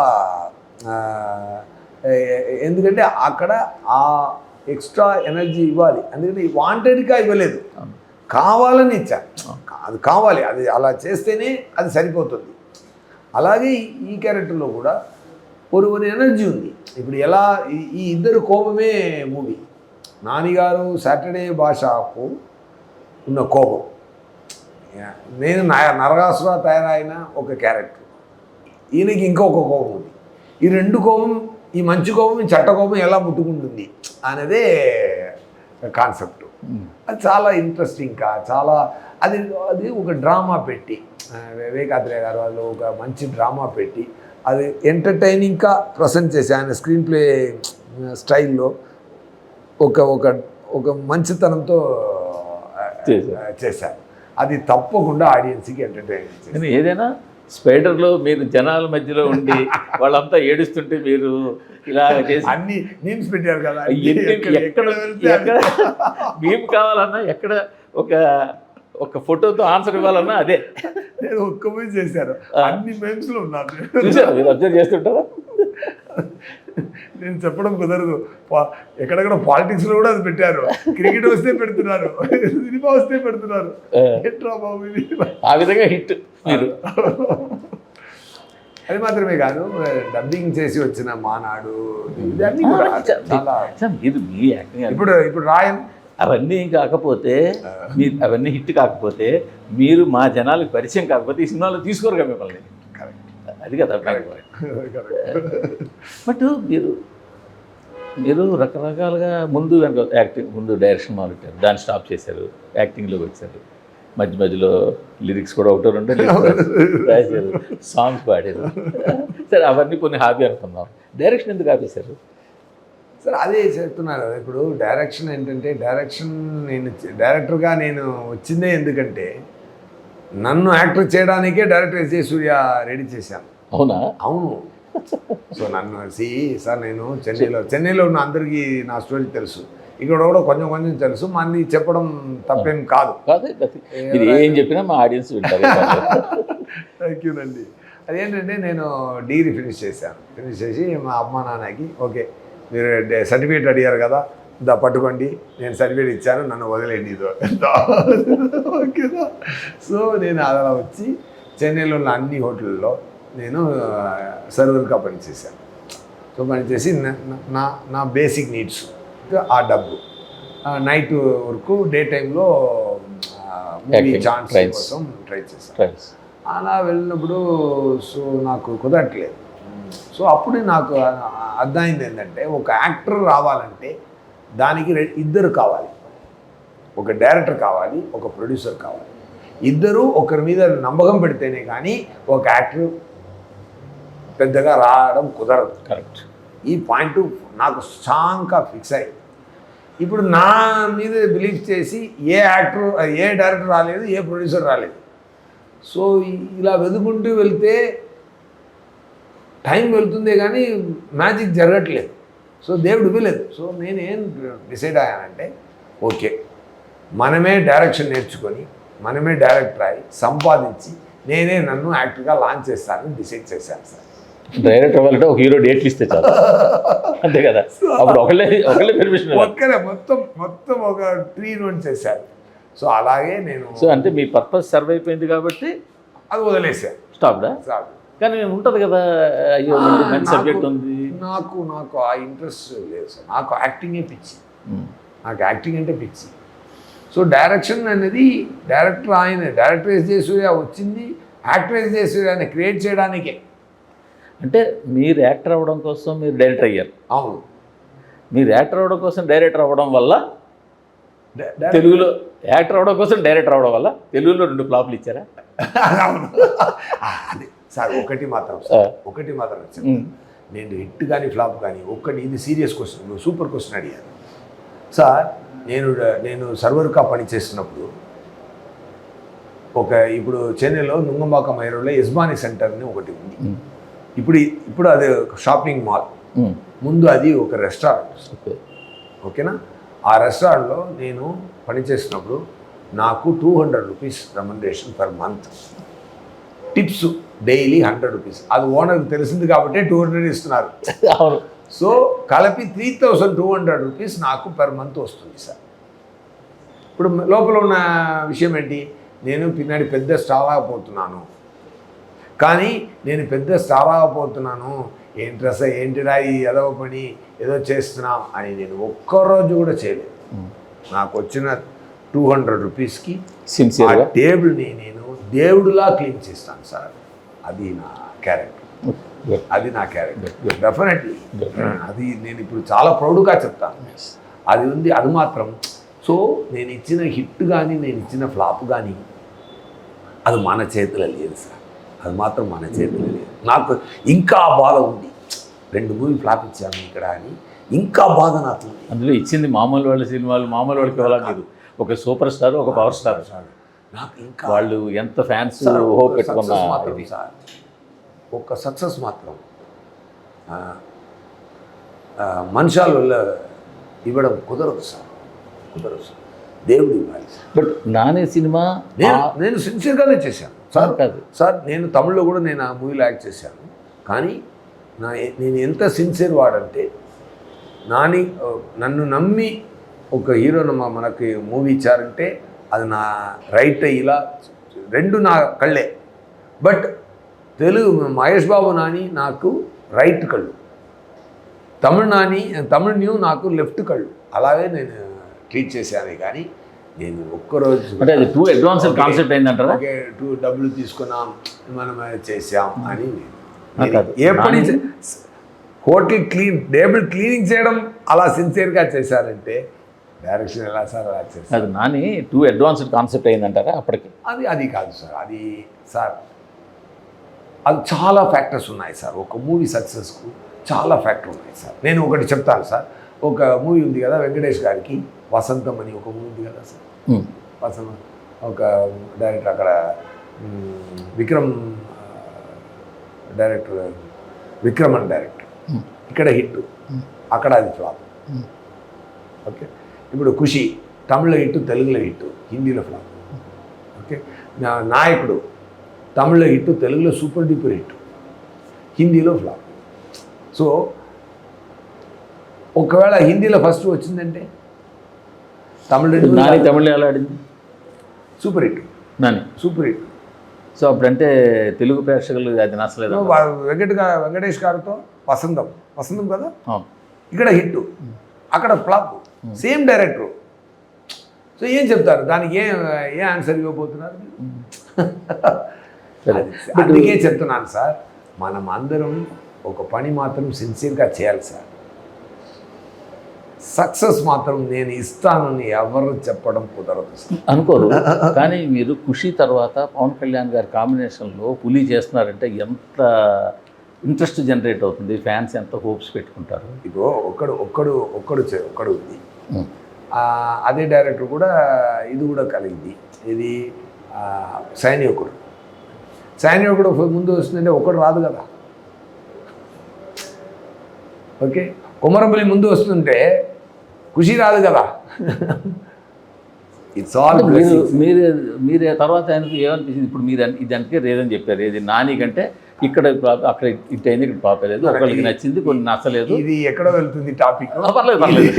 ఎందుకంటే అక్కడ ఆ ఎక్స్ట్రా ఎనర్జీ ఇవ్వాలి. ఎందుకంటే వాంటెడ్గా ఇవ్వలేదు, కావాలని ఇచ్చా. అది కావాలి, అది అలా చేస్తేనే అది సరిపోతుంది. అలాగే ఈ క్యారెక్టర్లో కూడా ఒక ఎనర్జీ ఉంది. ఇప్పుడు ఎలా ఈ ఇద్దరు కోపమే మూవీ. నానిగారు సాటర్డే భాషకు ఉన్న కోపం, నేను నరకాసుర తయారైన ఒక క్యారెక్టర్, ఈయనకి ఇంకొక కోపం ఉంది. ఈ రెండు కోపం, ఈ మంచి కోపం, ఈ చెడ్డ కోపం ఎలా ముట్టుకుంటుంది అనేదే కాన్సెప్ట్. అది చాలా ఇంట్రెస్టింగ్గా చాలా అది ఒక డ్రామా పెట్టి వివేకాత్రేయ గారు వాళ్ళు ఒక మంచి డ్రామా పెట్టి అది ఎంటర్టైనింగ్గా ప్రజెంట్ చేసి ఆయన స్క్రీన్ ప్లే స్టైల్లో ఒక ఒక ఒక మంచితనంతో చేశారు. అది తప్పకుండా ఆడియన్స్కి ఎంటర్టైన్ చేశారు. ఏదైనా స్పైడర్లో మీరు జనాల మధ్యలో ఉండి వాళ్ళంతా ఏడుస్తుంటే మీరు ఇలా చేసి అన్ని మీమ్స్ పెట్టారు కదా, ఎక్కడ మేము కావాలన్నా ఎక్కడ ఒక ఫోటోతో ఆన్సర్ ఇవ్వాలన్నా అదే నేను ఒక్క మూవీ చేశాను, అన్ని మీమ్స్లో ఉన్నాను. చూసారు, మీరు అబ్జర్వ్ చేస్తుంటారా? నేను చెప్పడం కుదరదు. ఎక్కడెక్కడ పాలిటిక్స్లో కూడా అది పెట్టారు, క్రికెట్ వస్తే పెడుతున్నారు, సినిమా వస్తే పెడుతున్నారు. ఆ విధంగా హిట్ మీరు. అది మాత్రమే కాదు, డబ్బింగ్ చేసి వచ్చిన మానాడు ఇవన్నీ కూడా చాలా. ఇప్పుడు రాయన్ అవన్నీ కాకపోతే అవన్నీ హిట్ కాకపోతే మీరు మా జనాలకు పరిచయం కాకపోతే ఈ సినిమాలో తీసుకోరుగా మిమ్మల్ని. అది కదా. బట్ మీరు రకరకాలుగా ముందు యాక్టింగ్, ముందు డైరెక్షన్ మొదలెట్టారు, దాన్ని స్టాప్ చేశారు, యాక్టింగ్లోకి వచ్చారు. మధ్యలో లిరిక్స్ కూడా ఒకటో రెండో రాశారు, సాంగ్స్ పాడారు. సరే, అవన్నీ కొన్ని హాబీ అనుకుందాం. డైరెక్షన్ ఎందుకు ఆపేశారు? సార్ అదే చెప్తున్నారు. ఇప్పుడు డైరెక్షన్ ఏంటంటే, డైరెక్టర్గా నేను వచ్చిందే ఎందుకంటే నన్ను యాక్టర్ చేయడానికే డైరెక్టర్ ఎస్.జే. సూర్య రెడీ చేశాను. అవునా? అవును. సో నన్ను సార్ నేను చెన్నైలో ఉన్న అందరికీ నా స్టోరీ తెలుసు, ఇక్కడ కూడా కొంచెం కొంచెం తెలుసు, మళ్ళీ చెప్పడం తప్పేం కాదు. మీరు ఏం చెప్పినా మా ఆడియన్స్ వింటారు. థ్యాంక్ యూ అండి. అదేంటంటే నేను డిగ్రీ ఫినిష్ చేసి మా అమ్మ నాన్నకి ఓకే మీరు సర్టిఫికేట్ అడిగారు కదా, పట్టుకోండి, నేను సర్టిఫికేట్ ఇచ్చాను, నన్ను వదిలేండి ఓకేనా. సో నేను అలా వచ్చి చెన్నైలో ఉన్న అన్ని హోటల్లో నేను సర్వర్గా పనిచేశాను. సో పనిచేసి నా బేసిక్ నీడ్స్, ఆ డబ్బు, నైట్ వరకు డే టైంలో మూవీ ఛాన్స్ కోసం ట్రై చేశాను. అలా వెళ్ళినప్పుడు సో నాకు కుదరట్లేదు. సో అప్పుడు నాకు అర్థమైంది ఏంటంటే, ఒక యాక్టర్ రావాలంటే దానికి ఇద్దరు కావాలి, ఒక డైరెక్టర్ కావాలి, ఒక ప్రొడ్యూసర్ కావాలి. ఇద్దరు ఒకరి మీద నమ్మకం పెడితేనే కానీ ఒక యాక్టర్ పెద్దగా రావడం కుదరదు. కరెక్ట్. ఈ పాయింట్ నాకు స్ట్రాంగ్గా ఫిక్స్ అయ్యి, ఇప్పుడు నా మీద బిలీవ్ చేసి ఏ డైరెక్టర్ రాలేదు, ఏ ప్రొడ్యూసర్ రాలేదు. సో ఇలా వెతుకుంటూ వెళ్తే టైం వెళ్తుందే కానీ మ్యాజిక్ జరగట్లేదు. సో దేవుడు ఇవ్వలేదు. సో నేనేం డిసైడ్ అయ్యానంటే, ఓకే మనమే డైరెక్షన్ నేర్చుకొని మనమే డైరెక్టర్ అయ్యి సంపాదించి నేనే నన్ను యాక్టర్గా లాంచ్ చేస్తానని డిసైడ్ చేశాను సార్. డైరెక్టర్ అవ్వాలంటే ఒక హీరో డేట్లు ఇస్తే చాలు, అంతే కదా. అప్పుడు ఒకళ్ళే పెర్మిషన్. ఒక్కరే మొత్తం ఒక ట్రీ నోట్ చేశారు. సో అలాగే నేను సో అంటే మీ పర్పస్ సర్వ్ అయిపోయింది కాబట్టి అది వదిలేసాను. స్టాప్డా? కానీ ఉంటుంది కదా, అయ్యో మంచి సబ్జెక్ట్ ఉంది. నాకు ఆ ఇంట్రెస్ట్ లేదు సార్. నాకు యాక్టింగే పిచ్చి. నాకు యాక్టింగ్ అంటే పిచ్చి. సో డైరెక్షన్ అనేది డైరెక్టర్ ఎస్ జే సూర్య వచ్చింది యాక్టర్ ఎస్ జే సూర్యని క్రియేట్ చేయడానికే. అంటే మీరు యాక్టర్ అవ్వడం కోసం మీరు డైరెక్టర్ అయ్యారు. అవును. మీరు యాక్టర్ అవ్వడం కోసం డైరెక్టర్ అవ్వడం వల్ల తెలుగులో యాక్టర్ అవ్వడం కోసం డైరెక్టర్ అవ్వడం వల్ల తెలుగులో 2 ఫ్లాపులు ఇచ్చారా? అవును. అదే సార్ ఒకటి మాత్రం వచ్చాను. నేను హిట్ కానీ ఫ్లాప్ కానీ ఇది సీరియస్ క్వశ్చన్, సూపర్ క్వశ్చన్ అడిగాను సార్. నేను సర్వర్గా పనిచేస్తున్నప్పుడు ఇప్పుడు చెన్నైలో నుంగంబాక మైరోలో యజ్మాని సెంటర్ అని ఒకటి ఉంది. ఇప్పుడు అది షాపింగ్ మాల్, ముందు అది ఒక రెస్టారెంట్. ఓకేనా? ఆ రెస్టారెంట్లో నేను పనిచేసినప్పుడు నాకు 200 rupees remuneration per month, tips daily 100 rupees. అది ఓనర్కి తెలిసింది కాబట్టి 200 ఇస్తున్నారు. సో కలిపి 3200 రూపీస్ నాకు పర్ మంత్ వస్తుంది సార్. ఇప్పుడు లోపల ఉన్న విషయం ఏంటి, నేను పిన్నాడి పెద్ద స్టార్ అవ్వబోతున్నాను, కానీ నేను పెద్ద స్టార్ అవ్వబోతున్నాను, ఏంటిరా ఈ ఏదో పని ఏదో చేస్తున్నాం అని నేను ఒక్కరోజు కూడా చేయలేదు. నాకు వచ్చిన 200 రూపీస్కి ఆ టేబుల్ని నేను దేవుడిలా క్లీన్ చేస్తాను సార్. అది నా క్యారెక్టర్. డెఫినెట్లీ అది నేను ఇప్పుడు చాలా ప్రౌడ్గా చెప్తాను. అది ఉంది, అది మాత్రం. సో నేను ఇచ్చిన హిట్ కానీ నేను ఇచ్చిన ఫ్లాప్ కానీ అది మన చేతిలో లేదు సార్. అది మాత్రం మన చేతిలో లేదు. నాకు ఇంకా బాధ ఉంది, 2 మూవీ ఫ్లాప్ ఇచ్చాను ఇక్కడ అని ఇంకా బాధ నాకు. అందులో ఇచ్చింది మామూలు వాళ్ళ సినిమాలు, మామూలు వాళ్ళకి ఇవ్వాలి. ఒక సూపర్ స్టార్, ఒక పవర్ స్టార్. నాకు ఇంకా వాళ్ళు ఎంత ఫ్యాన్స్ హోప్ పెట్టుకున్నా సార్, ఒక సక్సెస్ మాత్రం మనుషాల వల్ల ఇవ్వడం కుదరదు సార్. దేవుడు ఇవ్వాలి. బట్ నానే సినిమా నేను సిన్సియర్గానే చేశాను సార్. సార్ నేను తమిళ్లో కూడా నేను ఆ మూవీలో యాక్ట్ చేశాను. కానీ నేను ఎంత సిన్సియర్ వాడంటే, నన్ను నమ్మి ఒక హీరోను మనకి మూవీ ఇచ్చారంటే అది నా రైట్. ఇలా 2 నా కళ్ళే. బట్ తెలుగు మహేష్ బాబు నాని నాకు రైట్ కళ్ళు, తమిళ్ న్యూ నాకు లెఫ్ట్ కళ్ళు. అలాగే నేను ట్రీట్ చేశాను. కానీ నేను ఒక్కరోజు అంటే అది 2 అడ్వాన్స్డ్ కాన్సెప్ట్ అయిందంటారా? ఓకే 2 డబ్బులు తీసుకున్నాం మనం చేసాం అని ఎప్పటి హోటల్ టేబుల్ క్లీనింగ్ చేయడం అలా సిన్సియర్గా చేశారంటే డైరెక్షన్ ఎలా సార్ అలా చేస్తారు? అది నాని 2 అడ్వాన్స్డ్ కాన్సెప్ట్ అయిందంటారా అప్పటికి? అది కాదు సార్. అది చాలా ఫ్యాక్టర్స్ ఉన్నాయి సార్. ఒక మూవీ సక్సెస్కు చాలా ఫ్యాక్టర్ ఉన్నాయి సార్. నేను ఒకటి చెప్తాను సార్. ఒక మూవీ ఉంది కదా వెంకటేష్ గారికి, వసంతం అని ఒక మూవీ ఉంది కదా సార్. వసంతం ఒక డైరెక్టర్ అక్కడ విక్రమ్ అని డైరెక్టర్. ఇక్కడ హిట్, అక్కడ అది ఫ్లాప్. ఓకే. ఇప్పుడు ఖుషి తమిళ్లో హిట్, తెలుగులో హిట్, హిందీలో ఫ్లాప్. ఓకే. నాయకుడు తమిళ్లో హిట్, తెలుగులో సూపర్ డూపర్ హిట్, హిందీలో ఫ్లాప్. సో ఒకవేళ హిందీలో ఫస్ట్ వచ్చిందంటే తమిళ ఎలా ఆడింది? Super hit. Super hit. So అప్పుడంటే తెలుగు ప్రేక్షకులు అది నచ్చలేదు. వెంకటేష్ గారితో వసంతం కదా, ఇక్కడ హిట్, అక్కడ ఫ్లాప్. Same director. సో ఏం చెప్తారు దానికి? ఏ ఆన్సర్ ఇవ్వబోతున్నారు? అందుకే చెప్తున్నాను సార్, మనం అందరం ఒక పని మాత్రం సిన్సియర్గా చేయాలి సార్. సక్సెస్ మాత్రం నేను ఇస్తానని ఎవరు చెప్పడం కుదరదు అనుకోరు. కానీ మీరు ఖుషి తర్వాత పవన్ కళ్యాణ్ గారి కాంబినేషన్లో పులి చేస్తున్నారంటే ఎంత ఇంట్రెస్ట్ జనరేట్ అవుతుంది, ఫ్యాన్స్ ఎంత హోప్స్ పెట్టుకుంటారు. ఇగో ఒక్కడు ఉంది. అదే డైరెక్టర్ కూడా ఇది కూడా కలిగింది. ఇది సైనికుడు ముందు వస్తుందంటే ఒకడు రాదు కదా. ఓకే. కొమరంపల్లి ముందు వస్తుంటే ఖుషి రాదు కదా. ఇట్స్ ఆల్ అంటే మీరే తర్వాత ఆయనకు ఏమనిపించింది? ఇప్పుడు మీరు ఇదానికి రీజన్ చెప్పారు, ఏది నాని కంటే ఇక్కడ అక్కడ ఇటు అయింది, ఇక్కడ పాపలేదు, ఒకరికి నచ్చింది, కొన్ని నచ్చలేదు. ఇది ఎక్కడో వెళ్తుంది టాపిక్. పర్లేదు పర్లేదు.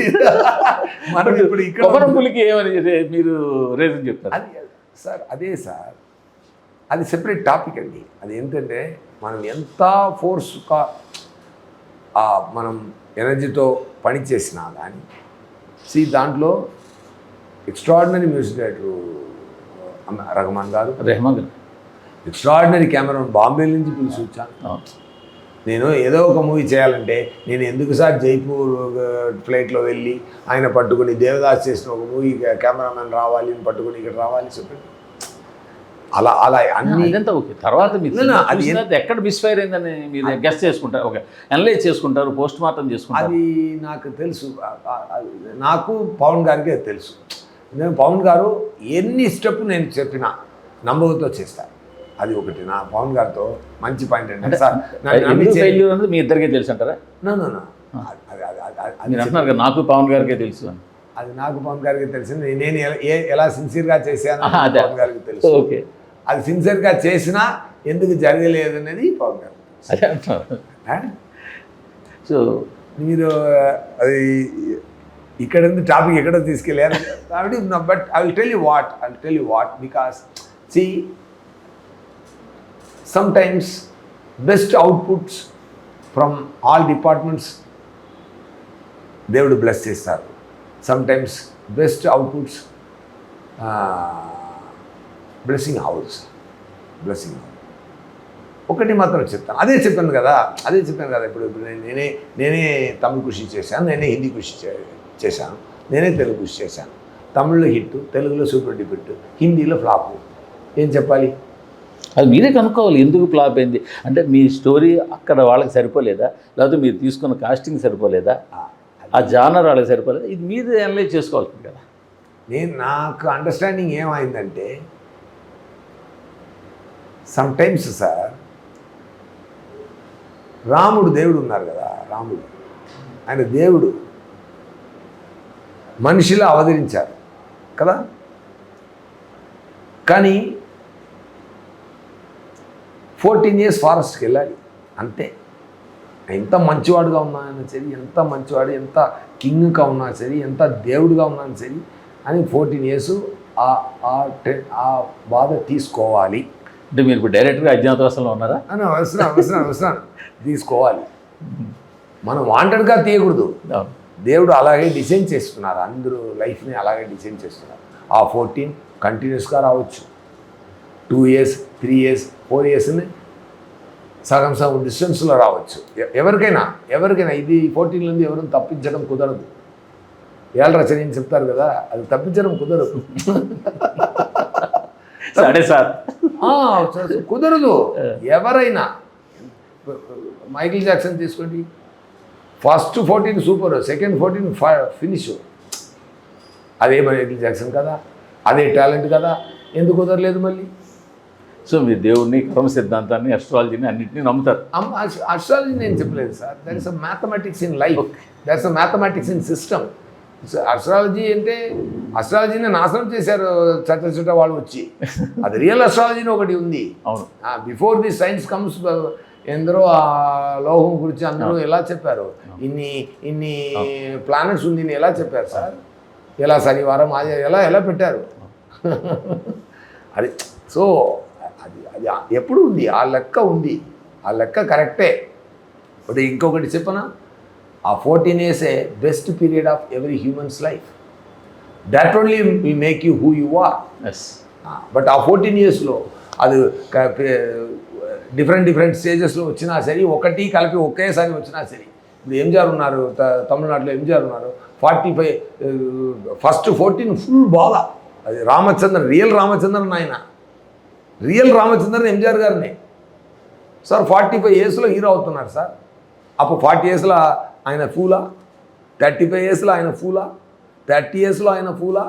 మనం ఇప్పుడు ఇక్కడ కొమరంపులికి ఏమని మీరు రీజన్ చెప్తారు? అది సార్, అదే సార్, అది సెపరేట్ టాపిక్ అండి. అది ఏంటంటే మనం ఎంత ఫోర్స్గా మనం ఎనర్జీతో పని చేసినా కానీ దాంట్లో ఎక్స్ట్రాడినరీ మ్యూజిక్ డైరెక్టర్ రెహమాన్ గారు, ఎక్స్ట్రాడినరీ కెమెరామెన్ బాంబే నుంచి పిలిచి వచ్చాను. నేను ఏదో ఒక మూవీ చేయాలంటే నేను ఎందుకు సార్ జైపూర్ ఫ్లైట్లో వెళ్ళి ఆయన పట్టుకుని దేవదాస్ చేసిన ఒక మూవీ కెమెరామెన్ రావాలి అని పట్టుకుని ఇక్కడ రావాలి చెప్పండి. అలా అన్ని ఓకే. తర్వాత అది ఎక్కడ మిస్ఫైర్ అయిందని మీరు గెస్ చేసుకుంటారు, ఓకే, అనలైజ్ చేసుకుంటారు, పోస్ట్ మార్టం చేసుకుంటారు. అది నాకు తెలుసు, నాకు పవన్ గారికి అది తెలుసు. నేను పవన్ గారు ఎన్ని స్టెప్ నేను చెప్పినా నమ్మకంతో చేస్తాను. అది ఒకటి నా పవన్ గారితో మంచి పాయింట్ అంటే సార్ మీ ఇద్దరికే తెలుసు అంటారా? అది అంటున్నారు కదా, నాకు పవన్ గారికే తెలుసు అని. అది నాకు పవన్ గారికి తెలిసింది. నేను ఎలా సిన్సియర్గా చేశాను పవన్ గారికి తెలుసు. ఓకే, అది సిన్సియర్గా చేసినా ఎందుకు జరగలేదు అనేది పవన్ గారు అదే అంటున్నారు. సో మీరు అది ఇక్కడ నుంచి టాపిక్ ఎక్కడో తీసుకెళ్ళారు కాబట్టి, but I will tell you what because see sometimes best outputs from all departments దేవుడు బ్లెస్ చేస్తారు. Sometimes best outputs blessing house. ఒకటి మాత్రం చెప్తాను, అదే చెప్పాను కదా. ఇప్పుడు నేనే తమిళ కృషి చేశాను, నేనే హిందీ కృషి చేశాను, నేనే తెలుగు కృషి చేశాను. తమిళ్లో హిట్, తెలుగులో సూపర్ డూపర్ హిట్, హిందీలో ఫ్లాప్. ఏం చెప్పాలి? అది మీరే కనుక్కోవాలి, ఎందుకు ఫ్లాప్ అయింది అంటే. మీ స్టోరీ అక్కడ వాళ్ళకి సరిపోలేదా, లేకపోతే మీరు తీసుకున్న కాస్టింగ్ సరిపోలేదా, ఆ జానర్ వాళ్ళకి సరిపోలేదా, ఇది మీరు అనలైజ్ చేసుకోవాల్సింది కదా. నాకు అండర్స్టాండింగ్ ఏమైందంటే, సమ్టైమ్స్ సార్ రాముడు దేవుడు ఉన్నారు కదా, రాముడు ఆయన దేవుడు మనిషిలా అవతరించారు కదా. కానీ 14 years ఫారెస్ట్కి వెళ్ళాలి అంతే. ఎంత మంచివాడుగా ఉన్నా సరే, ఎంత మంచివాడు, ఎంత కింగ్గా ఉన్నా సరే, ఎంత దేవుడుగా ఉన్నా సరే అని 14 years ఆ బాధ తీసుకోవాలి. అంటే మీరు ఇప్పుడు డైరెక్ట్గా అజ్ఞాతవాసంలో ఉన్నారా? అవసరం తీసుకోవాలి. మనం వాంటెడ్గా తీయకూడదు. దేవుడు అలాగే డిజైన్ చేస్తున్నారు, అందరూ లైఫ్ని అలాగే డిజైన్ చేస్తున్నారు. ఆ 14 కంటిన్యూస్గా రావచ్చు, 2 years, 3 years, 4 years సగం డిస్టెన్స్లో రావచ్చు. ఎవరికైనా ఇది 14 నుండి ఎవరిని తప్పించడం కుదరదు. ఏళ్ళ రచన చెప్తారు కదా, అది తప్పించడం కుదరదు. సరే సార్, కుదరదు. ఎవరైనా మైకిల్ జాక్సన్ తీసుకోండి, ఫస్ట్ 14 సూపర్, సెకండ్ 14 ఫినిష్. అదే మైకిల్ జాక్సన్ కదా, అదే టాలెంట్ కదా, ఎందుకు కుదరలేదు మళ్ళీ? సో మీరు దేవుడిని, కర్మ సిద్ధాంతాన్ని, అస్ట్రాలజీని అన్నింటినీ నమ్ముతారు. అస్ట్రాలజీ నేను చెప్పలేదు sir, that is a mathematics in life, that's a mathematics in system. Astrology అంటే అస్ట్రాలజీని నాశనం చేశారు చట్ట వాళ్ళు వచ్చి. అది రియల్ అస్ట్రాలజీని ఒకటి ఉంది. అవును, బిఫోర్ ది సైన్స్ కమ్స్ ఎందరో ఆ లోహం గురించి అందరూ ఎలా చెప్పారు, ఇన్ని ప్లానెట్స్ ఉంది ఎలా చెప్పారు సార్, ఎలా శనివారం ఎలా పెట్టారు. అది సో అది ఎప్పుడు ఉంది, ఆ లెక్క ఉంది, ఆ లెక్క కరెక్టే. బట్ ఇంకొకటి చెప్పనా, ఆ 14 years best period of every humans life. That only will make you who you are. But ఆ 14 yearsలో అది డిఫరెంట్ స్టేజెస్లో వచ్చినా సరే, ఒకటి కలిపి ఒకేసారి వచ్చినా సరే. ఇప్పుడు ఎంజిఆర్ ఉన్నారు, తమిళనాడులో ఎంజిఆర్ ఉన్నారు, 45 ఫస్ట్ 14 ఫుల్ బాగా. అది రామచంద్రన్, రియల్ రామచంద్రన్, ఆయన రియల్ రామచంద్రన్ ఎంజిఆర్ గారిని సార్ 45 yearsలో హీరో అవుతున్నారు సార్. అప్పుడు 40 yearsలో ఆయన ఫూలా, 35 yearsలో ఆయన ఫూలా, 30 yearsలో ఆయన ఫూలా.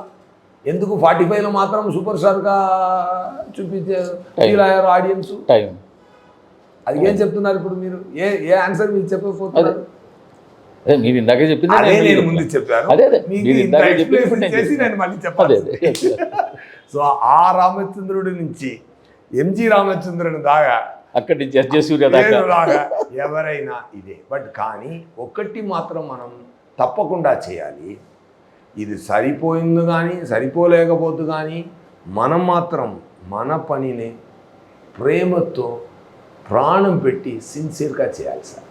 ఎందుకు 45లో మాత్రం సూపర్ స్టార్గా చూపించే ఫీల్ అయ్యారు ఆడియన్స్? అది ఏం చెప్తున్నారు ఇప్పుడు మీరు? ఏ ఆన్సర్ మీరు చెప్పకపోతున్నారు? మీరు ఇందాకే చెప్పింది అదే నేను ముందు చెప్పాను. మీకు మీరు ఇంత ఇందాక చెప్పినప్పుడు explanation నేను చేసి చెప్తున్నా. నేను మళ్ళీ చెప్పాలి. అదే సో ఆ రామచంద్రుడి నుంచి ఎంజి రామచంద్రుని దాకా అక్కడి నుంచి ఎస్జే సూర్య దాకా లాగా ఎవరైనా ఇదే. బట్ కానీ ఒక్కటి మాత్రం మనం తప్పకుండా చేయాలి, ఇది సరిపోయింది కానీ సరిపోలేకపోతు కానీ మనం మాత్రం మన పనిని ప్రేమతో ప్రాణం పెట్టి సిన్సియర్గా చేయాలి సార్.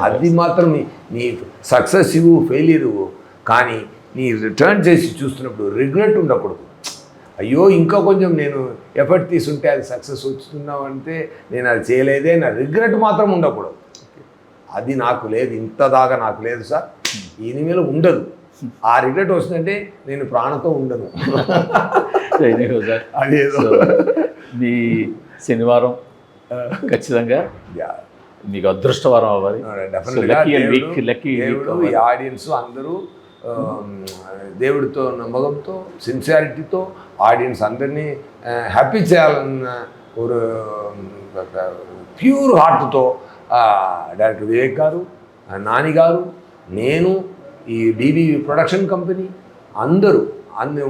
అది మాత్రం నీ సక్సెస్ ఇవ్వు ఫెయిల్యూర్ ఇవ్వు, కానీ నీ రిటర్న్ చేసి చూస్తున్నప్పుడు రిగ్రెట్ ఉండకూడదు. అయ్యో ఇంకా కొంచెం నేను ఎఫర్ట్ తీసుంటే అది సక్సెస్ వస్తున్నావు అంటే నేను అది చేయలేదే నా రిగ్రెట్ మాత్రం ఉండకూడదు. అది నాకు లేదు, ఇంత దాకా నాకు లేదు సార్, ఇనిమేలు ఉండదు. ఆ రిగ్రెట్ వస్తుందంటే నేను ప్రాణంతో ఉండను. అదేదో మీ శనివారం ఖచ్చితంగా మీకు అదృష్టవారం అవ్వాలి. దేవుడు ఈ ఆడియన్స్ అందరూ దేవుడితో నమ్మకంతో సిన్సియారిటీతో ఆడియన్స్ అందరినీ హ్యాపీ చేయాలన్న ఒక ప్యూర్ హార్ట్తో డైరెక్టర్ వివేక్ గారు, నాని గారు, నేను, ఈ డిబి ప్రొడక్షన్ కంపెనీ అందరూ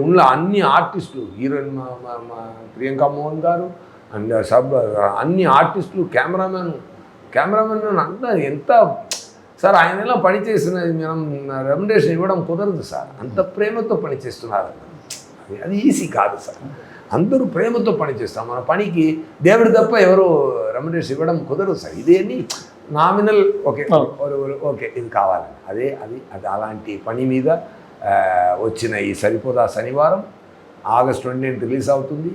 ఉన్న అన్ని ఆర్టిస్టులు, హీరోయిన్ మా ప్రియాంక మోహన్ గారు అండ్ అన్ని ఆర్టిస్టులు, కెమెరామెన్ అంతా ఎంత సార్ ఆయన ఎలా పనిచేసిన మనం రెమ్యునరేషన్ ఇవ్వడం కుదరదు సార్. అంత ప్రేమతో పనిచేస్తున్నారు. అది ఈజీ కాదు సార్. అందరూ ప్రేమతో పనిచేస్తాం. మన పనికి దేవుడు తప్ప ఎవరు రెమ్యునరేషన్ ఇవ్వడం కుదరదు సార్. ఇదేని నామినల్ ఓకే ఓకే ఇది కావాలని అది అలాంటి పని మీద వచ్చిన ఈ సరిపోదా శనివారం ఆగస్ట్ 29 రిలీజ్ అవుతుంది.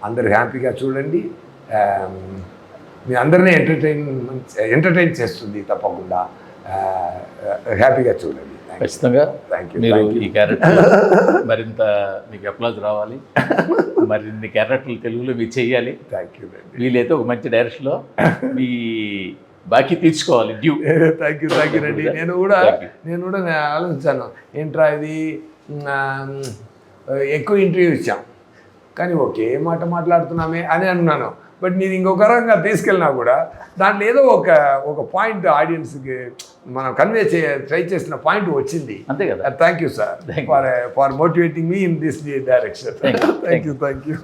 అందరు హ్యాపీగా చూడండి. మీ అందరినీ ఎంటర్టైన్ చేస్తుంది తప్పకుండా. హ్యాపీగా చూడండి. ఖచ్చితంగా మీరు ఈ క్యారెక్టర్ మరింత మీకు అప్లాజ్ రావాలి, మరిన్ని క్యారెక్టర్లు తెలుగులో మీరు చెయ్యాలి. Thank you. వీలైతే ఒక మంచి డైరెక్షన్లో మీ బాకీ తీర్చుకోవాలి డ్యూ. థ్యాంక్ యూ రండి. నేను కూడా ఆలోచించాను, ఏంట్రా ఇది ఎక్కువ ఇంటర్వ్యూ ఇచ్చాం కానీ ఒకే మాట మాట్లాడుతున్నామే అని అన్నాను. బట్ నేను ఇంకొక రకంగా తీసుకెళ్ళినా కూడా దాంట్లో ఏదో ఒక పాయింట్ ఆడియన్స్కి మనం కన్వే ట్రై చేసిన పాయింట్ వచ్చింది. అంతే కదా. Thank you sir for motivating me in this direction. Thank you.